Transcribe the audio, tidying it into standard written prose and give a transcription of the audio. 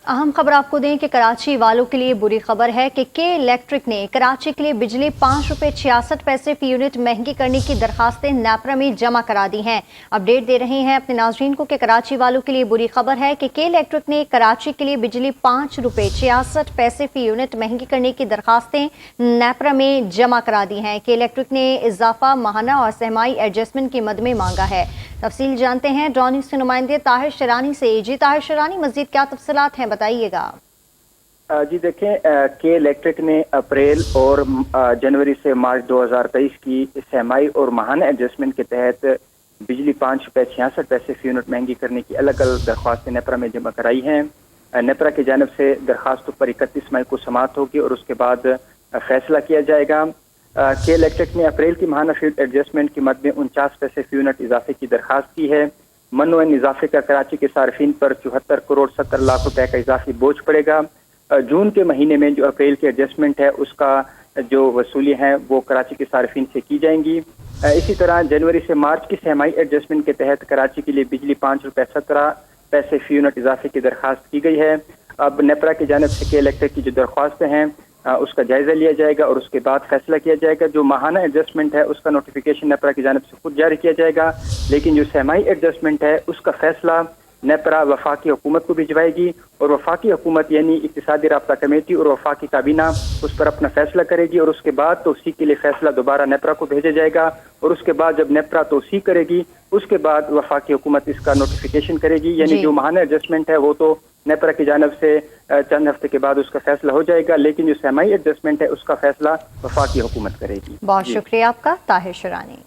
अहम खबर आपको दें कि कराची वालों के लिए बुरी खबर है कि के इलेक्ट्रिक ने कराची के लिए बिजली ₹5.66 फी यूनिट महंगी करने की दरखास्तें नेपरा में जमा करा दी हैं। अपडेट दे रहे हैं अपने नाज़रीन को कि कराची वालों के लिए बुरी खबर है कि के इलेक्ट्रिक ने कराची के लिए बिजली ₹5.66 फी यूनिट महंगी करने की दरखास्तें नेपरा में जमा करा दी हैं। के इलेक्ट्रिक ने इजाफा माहाना और सहमाई एडजस्टमेंट की मद में मांगा है। तफसील जानते हैं डॉन न्यूज़ के नुमाइंदे ताहिर शरानी से। जी ताहिर शरानी, मज़ीद क्या तफसीलात हैं, बताइएगा। जी देखें, के इलेक्ट्रिक ने अप्रैल और जनवरी से मार्च 2023 की सहमाई और माहाना एडजस्टमेंट के तहत बिजली ₹5.66 फी यूनिट महंगी करने की अलग अलग दरख्वास्तें नेपरा में जमा कराई हैं। नेपरा की जानिब से दरख्वास्तों पर 31 मई को समाअत होगी और उसके बाद फैसला किया जाएगा। के इलेक्ट्रिक ने अप्रैल की माहाना फी एडजस्टमेंट की मद में 49 पैसे फी यूनिट इजाफे की दरख्वास्त की है। मनोन इजाफे का कराची के सार्फिन पर 74 करोड़ 70 लाख रुपए का इजाफी बोझ पड़ेगा। जून के महीने में जो अप्रैल की एडजस्टमेंट है उसका जो वसूली है वो कराची के सार्फिन से की जाएंगी। इसी तरह जनवरी से मार्च की सहमाई एडजस्टमेंट के तहत कराची के लिए बिजली ₹5.17 फी यूनिट इजाफे की दरख्वास्त की गई है। अब नेपरा की जानिब से के इलेक्ट्रिक की जो दरख्वास्तें हैं उसका जायजा लिया जाएगा और उसके बाद फैसला किया जाएगा। जो माहाना एडजस्टमेंट है उसका नोटिफिकेशन नेपरा की जानिब से खुद जारी किया जाएगा, लेकिन जो सहमाई एडजस्टमेंट है उसका फैसला नेपरा वफाकी हुकूमत को भिजवाएगी और वफाकी हुकूमत यानी इक्तिसादी राब्ता कमेटी और वफाकी काबीना उस पर अपना फैसला करेगी और उसके बाद तौसीक के लिए फैसला दोबारा नेपरा को भेजा जाएगा और उसके बाद जब नेपरा तौसीक करेगी उसके बाद वफाकी हुकूमत इसका नोटिफिकेशन करेगी। यानी जो माहाना एडजस्टमेंट है वो तो नेपरा की जानिब से चंद हफ्ते के बाद उसका फैसला हो जाएगा, लेकिन जो सहमाई एडजस्टमेंट है उसका फैसला वफाकी हुकूमत करेगी। बहुत शुक्रिया आपका ताहिर शरानी।